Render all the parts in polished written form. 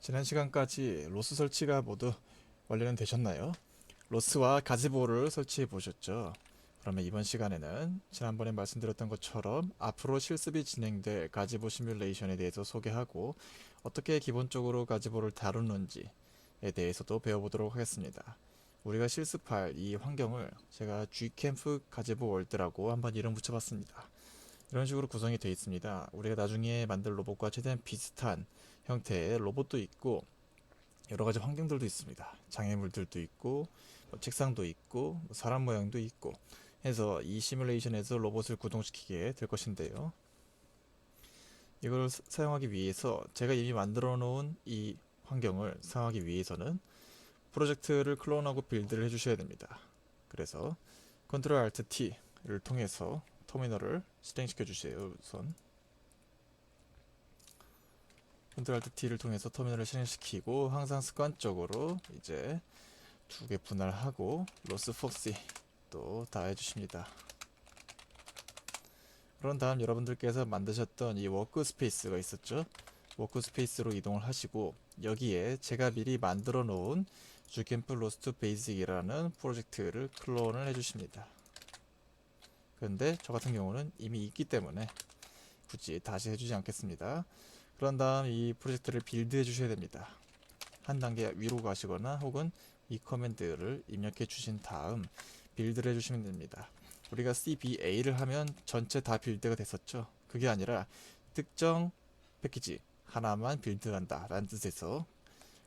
지난 시간까지 로스 설치가 모두 완료는 되셨나요? 로스와 가지보를 설치해 보셨죠? 그러면 이번 시간에는 지난번에 말씀드렸던 것처럼 앞으로 실습이 진행될 가지보 시뮬레이션에 대해서 소개하고 어떻게 기본적으로 가지보를 다루는지에 대해서도 배워보도록 하겠습니다. 우리가 실습할 이 환경을 제가 Gcamp 가지보 월드라고 한번 이름 붙여봤습니다. 이런 식으로 구성이 되어 있습니다. 우리가 나중에 만들 로봇과 최대한 비슷한 형태의 로봇도 있고 여러 가지 환경들도 있습니다. 장애물들도 있고 책상도 있고 사람 모양도 있고 해서 이 시뮬레이션에서 로봇을 구동시키게 될 것인데요. 이걸 사용하기 위해서 제가 이미 만들어 놓은 이 환경을 사용하기 위해서는 프로젝트를 클론하고 빌드를 해주셔야 됩니다. 그래서 Ctrl Alt T를 통해서 터미널을 실행시켜 주세요. 우선 Ctrl Alt T를 통해서 터미널을 실행시키고 항상 습관적으로 이제 두 개 분할하고 로스 폭시 또 다 해주십니다. 그런 다음 여러분들께서 만드셨던 이 워크스페이스가 있었죠. 워크스페이스로 이동을 하시고 여기에 제가 미리 만들어 놓은 Gcamp 로스트 베이직이라는 프로젝트를 클론을 해주십니다. 그런데 저 같은 경우는 이미 있기 때문에 굳이 다시 해주지 않겠습니다. 그런 다음 이 프로젝트를 빌드 해주셔야 됩니다. 한 단계 위로 가시거나 혹은 이 커맨드를 입력해 주신 다음 빌드를 해주시면 됩니다. 우리가 CBA를 하면 전체 다 빌드가 됐었죠. 그게 아니라 특정 패키지 하나만 빌드한다 라는 뜻에서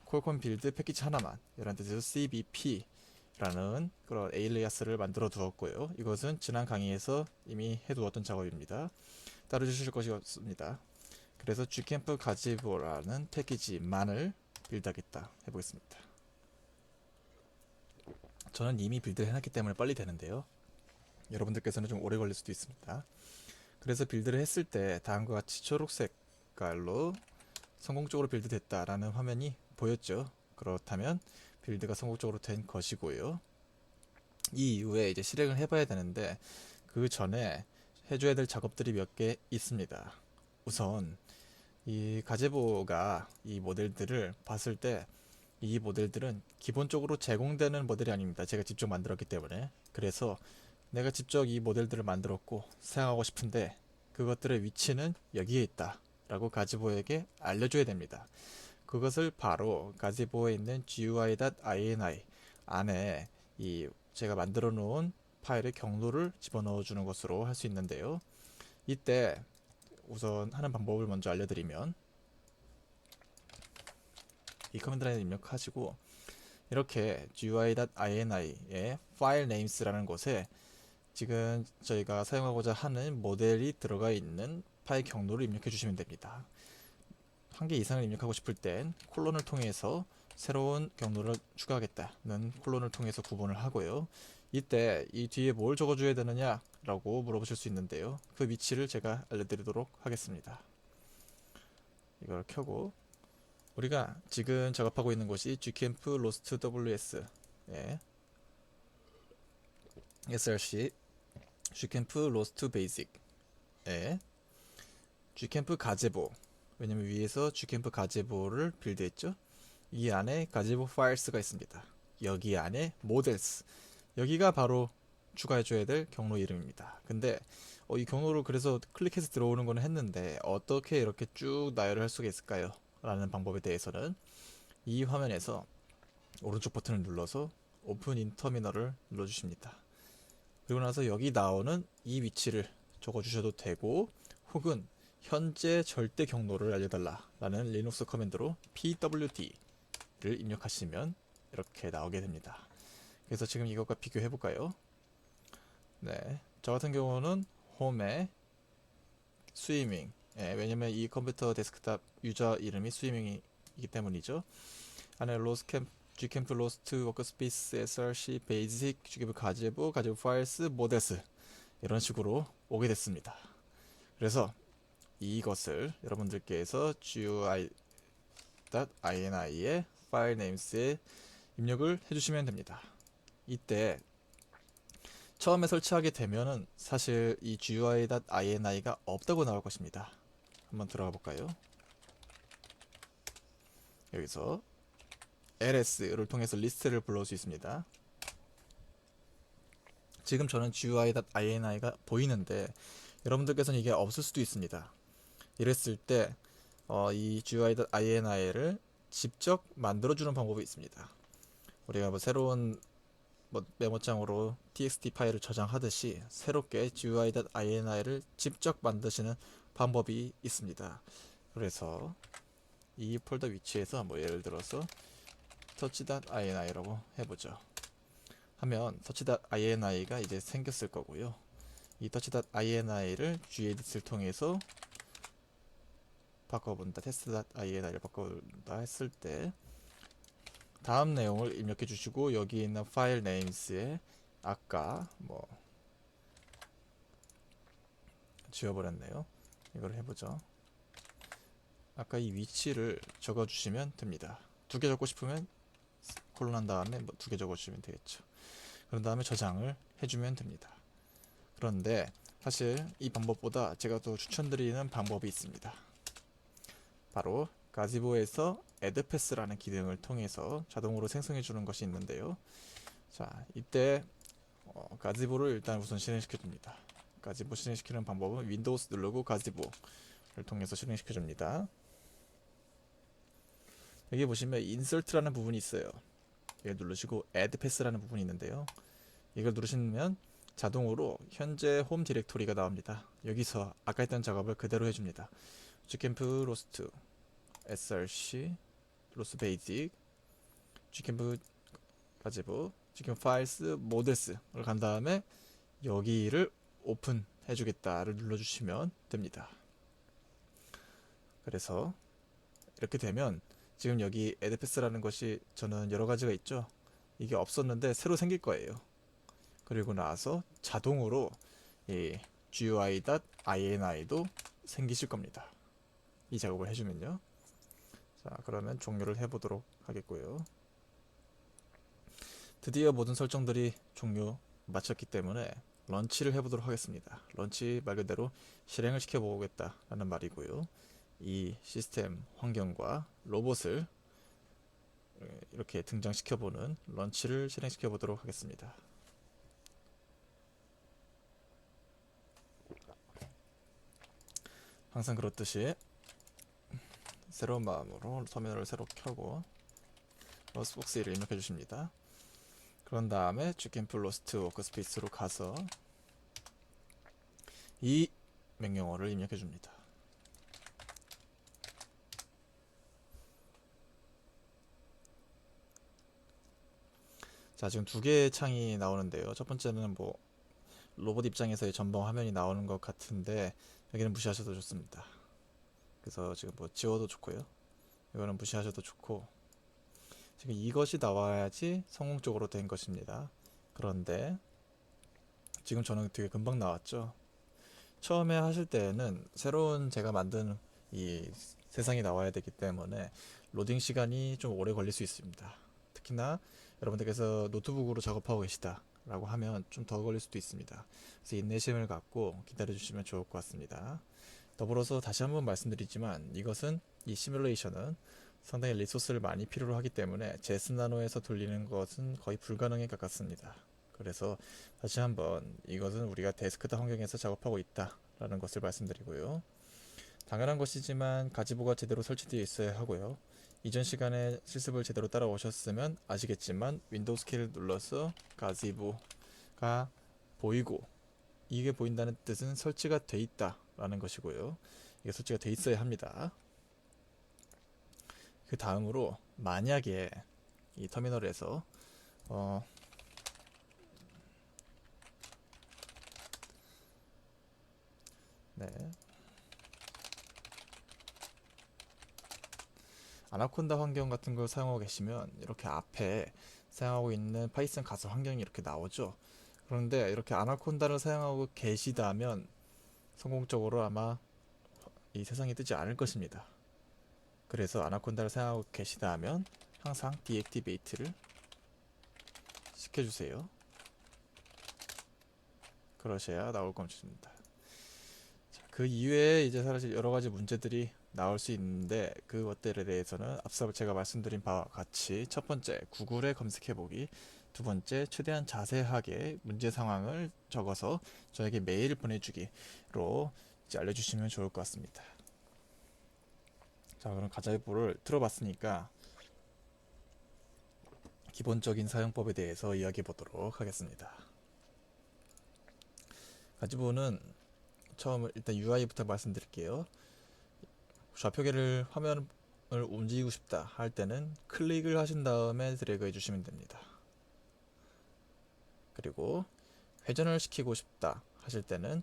콜콤 빌드 패키지 하나만 이라는 뜻에서 CBP 라는 그런 에일리아스를 만들어 두었고요. 이것은 지난 강의에서 이미 해두었던 작업입니다. 따로 주실 것이 없습니다. 그래서 Gcamp 가지보라는 패키지만을 빌드하겠다 해보겠습니다. 저는 이미 빌드를 해놨기 때문에 빨리 되는데요. 여러분들께서는 좀 오래 걸릴 수도 있습니다. 그래서 빌드를 했을 때 다음과 같이 초록색 깔로 성공적으로 빌드됐다라는 화면이 보였죠. 그렇다면 빌드가 성공적으로 된 것이고요. 이 이후에 이제 실행을 해봐야 되는데 그 전에 해줘야 될 작업들이 몇 개 있습니다. 우선 이 가제보가 이 모델들을 봤을 때 이 모델들은 기본적으로 제공되는 모델이 아닙니다. 제가 직접 만들었기 때문에. 그래서 내가 직접 이 모델들을 만들었고 사용하고 싶은데 그것들의 위치는 여기에 있다 라고 가지보에게 알려줘야 됩니다. 그것을 바로 가지보에 있는 GUI.ini 안에 이 제가 만들어 놓은 파일의 경로를 집어넣어 주는 것으로 할 수 있는데요. 이때 우선 하는 방법을 먼저 알려드리면 이 커맨드 라인을 입력하시고 이렇게 GUI.ini의 file names라는 곳에 지금 저희가 사용하고자 하는 모델이 들어가 있는 파일 경로를 입력해 주시면 됩니다. 한 개 이상을 입력하고 싶을 땐 콜론을 통해서 새로운 경로를 추가하겠다는 콜론을 통해서 구분을 하고요. 이때 이 뒤에 뭘 적어줘야 되느냐 라고 물어보실 수 있는데요. 그 위치를 제가 알려드리도록 하겠습니다. 이걸 켜고 우리가 지금 작업하고 있는 곳이 Gcamp Lost WS SRC Gcamp Lost Basic Gcamp 가제보, 왜냐면 위에서 Gcamp 가제보를 빌드했죠. 이 안에 가제보 파일스가 있습니다. 여기 안에 모델스, 여기가 바로 추가해줘야 될 경로 이름입니다. 근데 이 경로를 그래서 클릭해서 들어오는 거는 했는데 어떻게 이렇게 쭉 나열을 할 수가 있을까요? 라는 방법에 대해서는 이 화면에서 오른쪽 버튼을 눌러서 오픈 인 터미널을 눌러주십니다. 그리고 나서 여기 나오는 이 위치를 적어주셔도 되고 혹은 현재 절대 경로를 알려달라 라는 리눅스 커맨드로 pwd를 입력하시면 이렇게 나오게 됩니다. 그래서 지금 이것과 비교해 볼까요? 네, 저 같은 경우는 홈에 스위밍, 왜냐면 이 컴퓨터 데스크탑 유저 이름이 스위밍이기 때문이죠. 안에 Gcamp 로스트 워크스페이스 src 베이직 Gcamp 가제보 파일스 모델스 이런 식으로 오게 됐습니다. 그래서 이것을 여러분들께서 GUI.ini의 파일 네임스에 입력을 해주시면 됩니다. 이때 처음에 설치하게 되면은 사실 이 GUI.ini가 없다고 나올 것입니다. 한번 들어가 볼까요? 여기서 ls를 통해서 리스트를 불러올 수 있습니다. 지금 저는 GUI.ini가 보이는데 여러분들께서는 이게 없을 수도 있습니다. 이랬을 때 이 GUI.ini를 직접 만들어주는 방법이 있습니다. 우리가 뭐 새로운 메모장으로 txt 파일을 저장하듯이 새롭게 GUI.ini를 직접 만드시는 방법이 있습니다. 그래서 이 폴더 위치에서 뭐 예를 들어서 touch.ini라고 해보죠. 하면 touch.ini가 이제 생겼을 거고요. 이 touch.ini를 gedit을 통해서 바꿔본다, test.ini를 바꿔본다 했을 때 다음 내용을 입력해 주시고 여기 있는 파일 네임스에 아까 뭐 지워버렸네요. 이걸 해보죠. 아까 이 위치를 적어 주시면 됩니다. 두 개 적고 싶으면 콜론 한 다음에 뭐 두 개 적어 주시면 되겠죠. 그런 다음에 저장을 해주면 됩니다. 그런데 사실 이 방법보다 제가 더 추천드리는 방법이 있습니다. 바로 가지보에서 addPass라는 기능을 통해서 자동으로 생성해 주는 것이 있는데요. 자, 이때 가지보를 일단 우선 실행시켜 줍니다. 가지보 실행시키는 방법은 윈도우스 누르고 가지보를 통해서 실행시켜 줍니다. 여기 보시면 insert라는 부분이 있어요. 이걸 누르시고 addPass라는 부분이 있는데요. 이걸 누르시면 자동으로 현재 홈 디렉토리가 나옵니다. 여기서 아까 했던 작업을 그대로 해줍니다. gcamp 로스트 src 로스 베이직 gcamp 가지보 gcamp 파일스 모델스를 간 다음에 여기를 오픈 해주겠다를 눌러주시면 됩니다. 그래서 이렇게 되면 지금 여기 addPass라는 것이 저는 여러 가지가 있죠. 이게 없었는데 새로 생길 거예요. 그리고 나서 자동으로 이 GUI.ini도 생기실 겁니다. 이 작업을 해주면요. 자, 그러면 종료를 해보도록 하겠고요. 드디어 모든 설정들이 종료 마쳤기 때문에 런치를 해보도록 하겠습니다. 런치 말 그대로 실행을 시켜보겠다라는 말이고요. 이 시스템 환경과 로봇을 이렇게 등장시켜보는 런치를 실행시켜 보도록 하겠습니다. 항상 그렇듯이 새로운 마음으로 터미널을 새로 켜고 로스복스를 입력해 주십니다. 그런 다음에 gcamp 로스트 워크스페이스로 가서 이 명령어를 입력해 줍니다. 자, 지금 두 개의 창이 나오는데요. 첫 번째는 뭐 로봇 입장에서의 전방 화면이 나오는 것 같은데 여기는 무시하셔도 좋습니다. 그래서 지금 뭐 지워도 좋고요. 이거는 무시하셔도 좋고 지금 이것이 나와야지 성공적으로 된 것입니다. 그런데 지금 저는 되게 금방 나왔죠. 처음에 하실 때는 새로운 제가 만든 이 세상이 나와야 되기 때문에 로딩 시간이 좀 오래 걸릴 수 있습니다. 특히나 여러분들께서 노트북으로 작업하고 계시다 라고 하면 좀 더 걸릴 수도 있습니다. 그래서 인내심을 갖고 기다려 주시면 좋을 것 같습니다. 더불어서 다시 한번 말씀드리지만 이것은 이 시뮬레이션은 상당히 리소스를 많이 필요로 하기 때문에 제스나노에서 돌리는 것은 거의 불가능에 가깝습니다. 그래서 다시 한번 이것은 우리가 데스크탑 환경에서 작업하고 있다 라는 것을 말씀드리고요. 당연한 것이지만 가지보가 제대로 설치되어 있어야 하고요. 이전 시간에 실습을 제대로 따라오셨으면 아시겠지만 윈도우 키를 눌러서 가지보가 보이고 이게 보인다는 뜻은 설치가 돼 있다 라는 것이고요. 이게 설치가 돼 있어야 합니다. 그 다음으로 만약에 이 터미널에서 네. 아나콘다 환경 같은 걸 사용하고 계시면 이렇게 앞에 사용하고 있는 파이썬 가설 환경이 이렇게 나오죠. 그런데 이렇게 아나콘다를 사용하고 계시다면 성공적으로 아마 이 세상이 뜨지 않을 것입니다. 그래서 아나콘다를 사용하고 계시다면 항상 디액티베이트를 시켜주세요. 그러셔야 나올 것입니다. 그 이외에 이제 사실 여러 가지 문제들이 나올 수 있는데 그것들에 대해서는 앞서 제가 말씀드린 바와 같이 첫 번째 구글에 검색해보기, 두 번째 최대한 자세하게 문제 상황을 적어서 저에게 메일 보내주기로 이제 알려주시면 좋을 것 같습니다. 자, 그럼 가자이보를 틀어봤으니까 기본적인 사용법에 대해서 이야기해 보도록 하겠습니다. 가지보는 처음 일단 UI부터 말씀드릴게요. 좌표계를 화면을 움직이고 싶다 할 때는 클릭을 하신 다음에 드래그 해주시면 됩니다. 그리고 회전을 시키고 싶다 하실 때는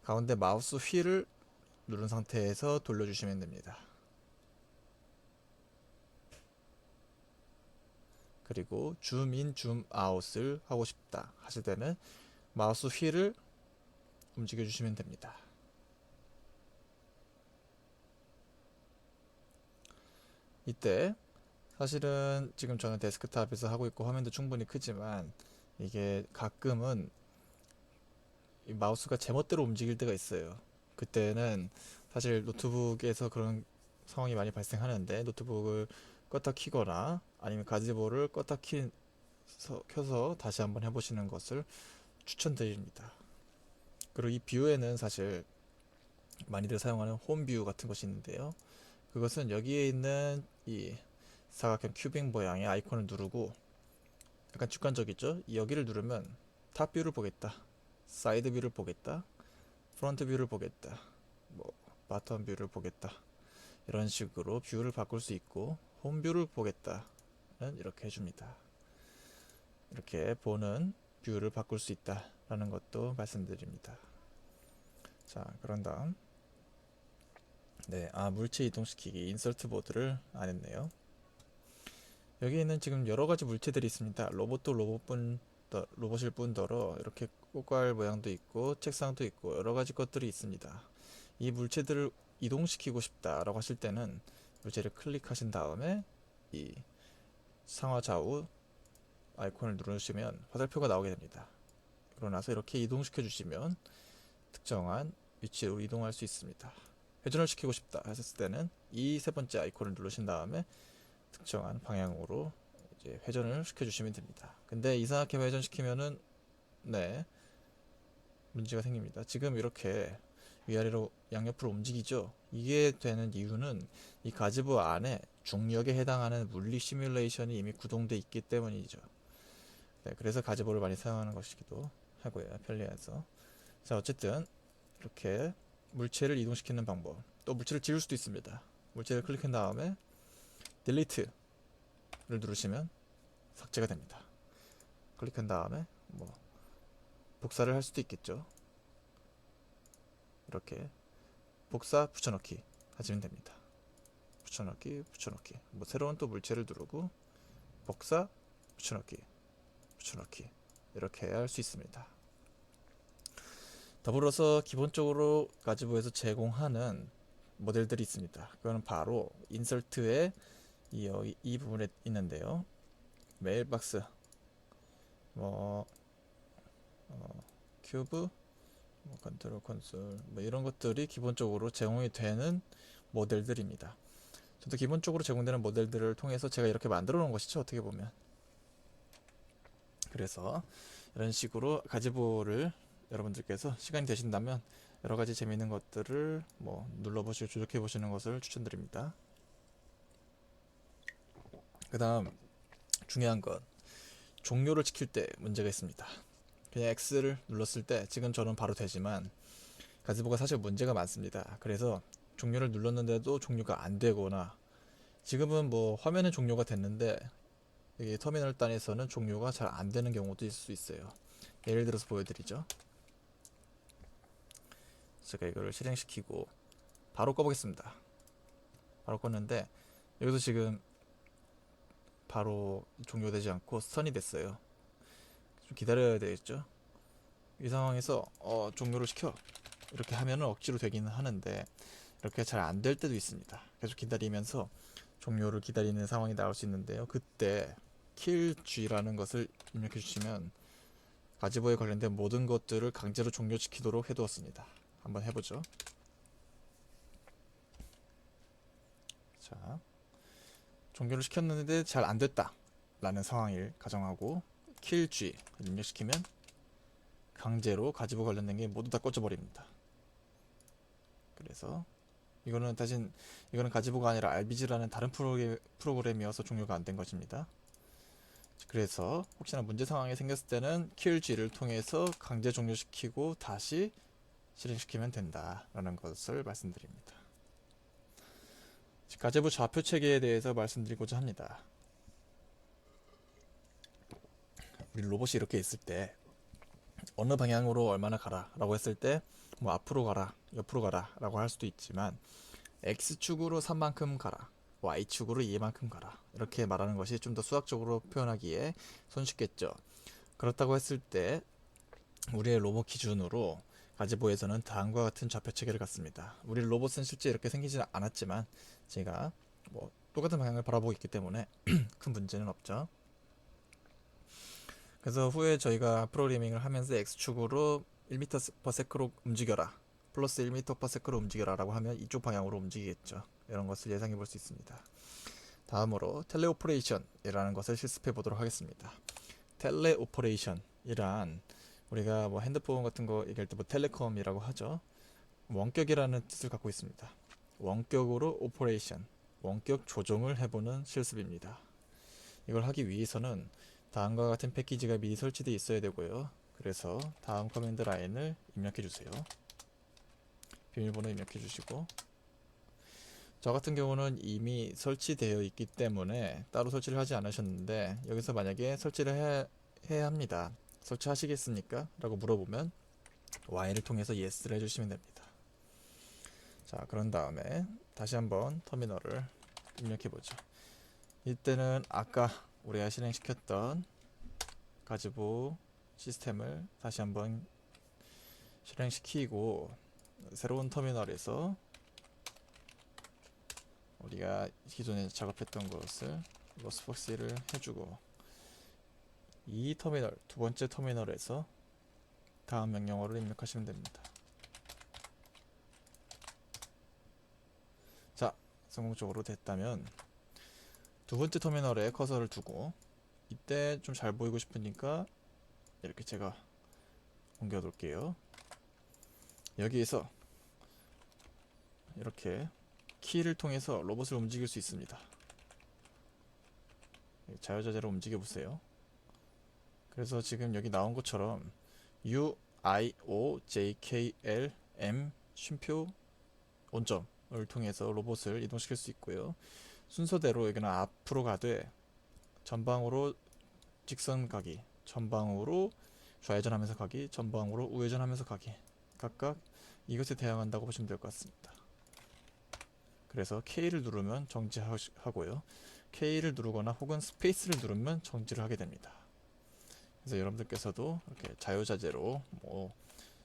가운데 마우스 휠을 누른 상태에서 돌려주시면 됩니다. 그리고 줌인, 줌아웃을 하고 싶다 하실 때는 마우스 휠을 움직여 주시면 됩니다. 이때 사실은 지금 저는 데스크탑에서 하고 있고 화면도 충분히 크지만 이게 가끔은 이 마우스가 제멋대로 움직일 때가 있어요. 그때는 사실 노트북에서 그런 상황이 많이 발생하는데 노트북을 껐다 키거나 아니면 가지보를 껐다 켜서 다시 한번 해보시는 것을 추천드립니다. 그리고 이 뷰에는 사실 많이들 사용하는 홈 뷰 같은 것이 있는데요. 그것은 여기에 있는 이 사각형 큐빅 모양의 아이콘을 누르고 약간 주관적이죠? 여기를 누르면 탑 뷰를 보겠다, 사이드 뷰를 보겠다, 프론트 뷰를 보겠다, 뭐 바텀 뷰를 보겠다, 이런 식으로 뷰를 바꿀 수 있고 홈 뷰를 보겠다는 이렇게 해줍니다. 이렇게 보는 뷰를 바꿀 수 있다라는 것도 말씀드립니다. 자, 그런 다음 물체 이동시키기 인서트 보드를 안 했네요. 여기에는 지금 여러가지 물체들이 있습니다. 로봇일 뿐더러 이렇게 꽃갈 모양도 있고 책상도 있고 여러가지 것들이 있습니다. 이 물체들을 이동시키고 싶다 라고 하실 때는 물체를 클릭하신 다음에 이 상하 좌우 아이콘을 누르시면 화살표가 나오게 됩니다. 그러고 나서 이렇게 이동시켜 주시면 특정한 위치로 이동할 수 있습니다. 회전을 시키고 싶다 하셨을 때는 이 세 번째 아이콘을 누르신 다음에 특정한 방향으로 이제 회전을 시켜주시면 됩니다. 근데 이상하게 회전시키면은 문제가 생깁니다. 지금 이렇게 위아래로 양옆으로 움직이죠. 이게 되는 이유는 이 가지보 안에 중력에 해당하는 물리 시뮬레이션이 이미 구동되어 있기 때문이죠. 그래서 가지보를 많이 사용하는 것이기도 하고요. 편리해서. 자, 어쨌든 이렇게 물체를 이동시키는 방법. 또 물체를 지울 수도 있습니다. 물체를 클릭한 다음에 딜리트를 누르시면 삭제가 됩니다. 클릭한 다음에 복사를 할 수도 있겠죠. 이렇게 복사 붙여넣기 하시면 됩니다. 붙여넣기 새로운 또 물체를 누르고 복사 붙여넣기 이렇게 할 수 있습니다. 더불어서 기본적으로 가지보에서 제공하는 모델들이 있습니다. 그거는 바로 인설트의 이 부분에 있는데요. 메일박스, 큐브, 컨트롤 콘솔 이런 것들이 기본적으로 제공이 되는 모델들입니다. 저도 기본적으로 제공되는 모델들을 통해서 제가 이렇게 만들어 놓은 것이죠. 어떻게 보면. 그래서 이런 식으로 가지보를 여러분들께서 시간이 되신다면 여러가지 재미있는 것들을 눌러보시고 조작해 보시는 것을 추천드립니다. 그 다음 중요한 건 종료를 시킬 때 문제가 있습니다. 그냥 X를 눌렀을 때 지금 저는 바로 되지만 가지보가 사실 문제가 많습니다. 그래서 종료를 눌렀는데도 종료가 안 되거나 지금은 화면은 종료가 됐는데 이게 터미널 단에서는 종료가 잘 안 되는 경우도 있을 수 있어요. 예를 들어서 보여드리죠. 제가 이거를 실행시키고 바로 꺼보겠습니다. 바로 껐는데 여기서 지금 바로 종료되지 않고 스턴이 됐어요. 좀 기다려야 되겠죠. 이 상황에서 종료를 시켜 이렇게 하면은 억지로 되기는 하는데 이렇게 잘 안 될 때도 있습니다. 계속 기다리면서 종료를 기다리는 상황이 나올 수 있는데요. 그때 kill G라는 것을 입력해 주시면 가지보에 관련된 모든 것들을 강제로 종료시키도록 해두었습니다. 한번 해보죠. 자, 종료를 시켰는데 잘 안됐다 라는 상황을 가정하고 kill G 입력시키면 강제로 가지보 관련된 게 모두 다 꺼져버립니다. 그래서 이거는 가지보가 아니라 RBG라는 다른 프로그램이어서 종료가 안 된 것입니다. 그래서 혹시나 문제 상황이 생겼을 때는 kill G를 통해서 강제 종료시키고 다시 실행시키면 된다라는 것을 말씀드립니다. 가제부 좌표 체계에 대해서 말씀드리고자 합니다. 우리 로봇이 이렇게 있을 때 어느 방향으로 얼마나 가라 라고 했을 때 뭐 앞으로 가라 옆으로 가라 라고 할 수도 있지만 X축으로 3만큼 가라 Y축으로 2만큼 가라 이렇게 말하는 것이 좀 더 수학적으로 표현하기에 손쉽겠죠. 그렇다고 했을 때 우리의 로봇 기준으로 가지보에서는 다음과 같은 좌표 체계를 갖습니다. 우리 로봇은 실제 이렇게 생기지 않았지만 제가 뭐 똑같은 방향을 바라보고 있기 때문에 큰 문제는 없죠. 그래서 후에 저희가 프로그래밍을 하면서 X축으로 1m/s로 움직여라 플러스 1m/s로 움직여라 라고 하면 이쪽 방향으로 움직이겠죠. 이런 것을 예상해 볼 수 있습니다. 다음으로 텔레오퍼레이션 이라는 것을 실습해 보도록 하겠습니다. 텔레오퍼레이션 이란 우리가 뭐 핸드폰 같은 거 얘기할 때 뭐 텔레콤이라고 하죠. 원격이라는 뜻을 갖고 있습니다. 원격으로 오퍼레이션, 원격 조종을 해보는 실습입니다. 이걸 하기 위해서는 다음과 같은 패키지가 미리 설치되어 있어야 되고요. 그래서 다음 커맨드 라인을 입력해 주세요. 비밀번호 입력해 주시고 저 같은 경우는 이미 설치되어 있기 때문에 따로 설치를 하지 않으셨는데 여기서 만약에 설치를 해야 합니다. 설치하시겠습니까? 라고 물어보면 Y를 통해서 Yes를 해주시면 됩니다. 자, 그런 다음에 다시 한번 터미널을 입력해보죠. 이때는 아까 우리가 실행시켰던 가지보 시스템을 다시 한번 실행시키고 새로운 터미널에서 우리가 기존에 작업했던 것을 로스폭스를 해주고 이 터미널, 두 번째 터미널에서 다음 명령어를 입력하시면 됩니다. 자, 성공적으로 됐다면 두 번째 터미널에 커서를 두고 이때 좀 잘 보이고 싶으니까 이렇게 제가 옮겨 놓을게요. 여기에서 이렇게 키를 통해서 로봇을 움직일 수 있습니다. 자유자재로 움직여 보세요. 그래서 지금 여기 나온 것처럼 U, I, O, J, K, L, M 쉼표 원점을 통해서 로봇을 이동시킬 수 있고요. 순서대로 여기는 앞으로 가되 전방으로 직선 가기, 전방으로 좌회전하면서 가기, 전방으로 우회전하면서 가기 각각 이것에 대항한다고 보시면 될 것 같습니다. 그래서 K를 누르면 정지하고요. K를 누르거나 혹은 스페이스를 누르면 정지를 하게 됩니다. 그래서 여러분들께서도 이렇게 자유자재로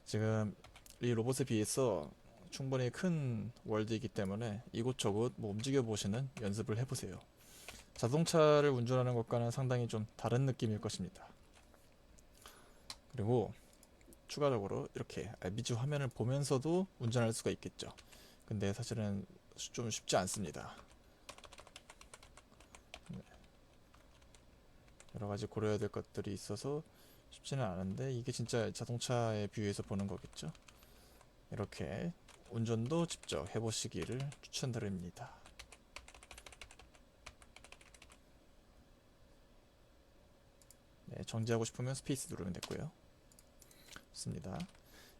지금 이 로봇에 비해서 충분히 큰 월드이기 때문에 이곳저곳 움직여 보시는 연습을 해보세요. 자동차를 운전하는 것과는 상당히 좀 다른 느낌일 것입니다. 그리고 추가적으로 이렇게 RBG 화면을 보면서도 운전할 수가 있겠죠. 근데 사실은 좀 쉽지 않습니다. 여러가지 고려해야 될 것들이 있어서 쉽지는 않은데 이게 진짜 자동차에 비유해서 보는 거겠죠. 이렇게 운전도 직접 해보시기를 추천드립니다. 네, 정지하고 싶으면 스페이스 누르면 됐고요. 좋습니다.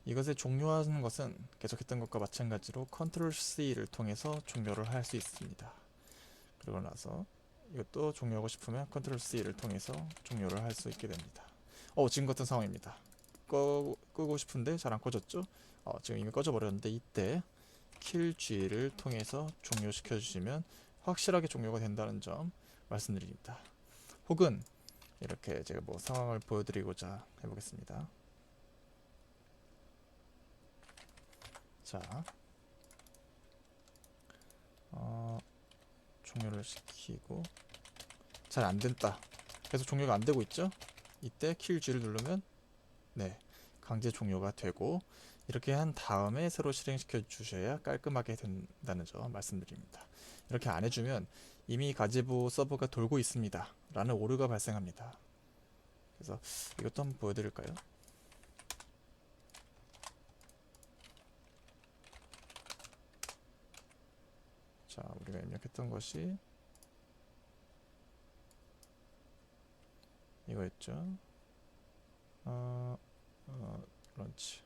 이것을 종료하는 것은 계속했던 것과 마찬가지로 컨트롤 C를 통해서 종료를 할 수 있습니다. 그러고 나서 이것도 종료하고 싶으면 컨트롤 C를 통해서 종료를 할 수 있게 됩니다. 지금 같은 상황입니다. 끄고 싶은데 잘 안 꺼졌죠? 지금 이미 꺼져 버렸는데 이때 kill G를 통해서 종료시켜 주시면 확실하게 종료가 된다는 점 말씀드립니다. 혹은 이렇게 제가 상황을 보여드리고자 해보겠습니다. 자, 종료를 시키고 잘 안된다. 계속 종료가 안되고 있죠? 이때 kill G를 누르면 네, 강제 종료가 되고 이렇게 한 다음에 새로 실행시켜 주셔야 깔끔하게 된다는 점 말씀드립니다. 이렇게 안 해주면 이미 가제보 서버가 돌고 있습니다 라는 오류가 발생합니다. 그래서 이것도 한번 보여드릴까요? 자, 우리가 입력했던 것이 이거였죠. 런치.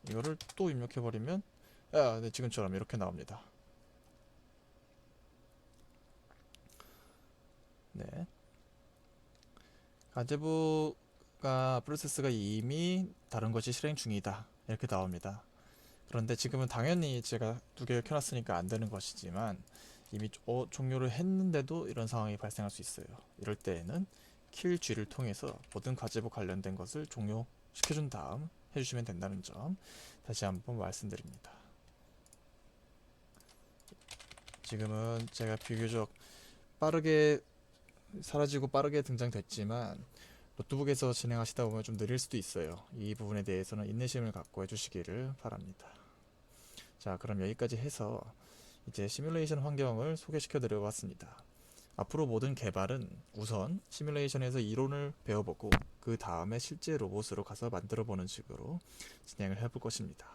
이거를 또 입력해버리면 네, 지금처럼 이렇게 나옵니다. 네. 가제부가 프로세스가 이미 다른 것이 실행 중이다 이렇게 나옵니다. 그런데 지금은 당연히 제가 두 개를 켜놨으니까 안 되는 것이지만 이미 종료를 했는데도 이런 상황이 발생할 수 있어요. 이럴 때에는 kill G를 통해서 모든 가제부 관련된 것을 종료시켜준 다음 해주시면 된다는 점 다시 한번 말씀드립니다. 지금은 제가 비교적 빠르게 사라지고 빠르게 등장됐지만 노트북에서 진행하시다 보면 좀 느릴 수도 있어요. 이 부분에 대해서는 인내심을 갖고 해주시기를 바랍니다. 자, 그럼 여기까지 해서 이제 시뮬레이션 환경을 소개시켜 드려봤습니다. 앞으로 모든 개발은 우선 시뮬레이션에서 이론을 배워보고 그 다음에 실제 로봇으로 가서 만들어 보는 식으로 진행을 해볼 것입니다.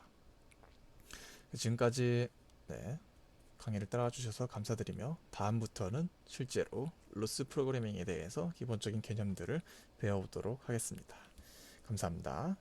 지금까지 강의를 따라와 주셔서 감사드리며 다음부터는 실제로 로스 프로그래밍에 대해서 기본적인 개념들을 배워보도록 하겠습니다. 감사합니다.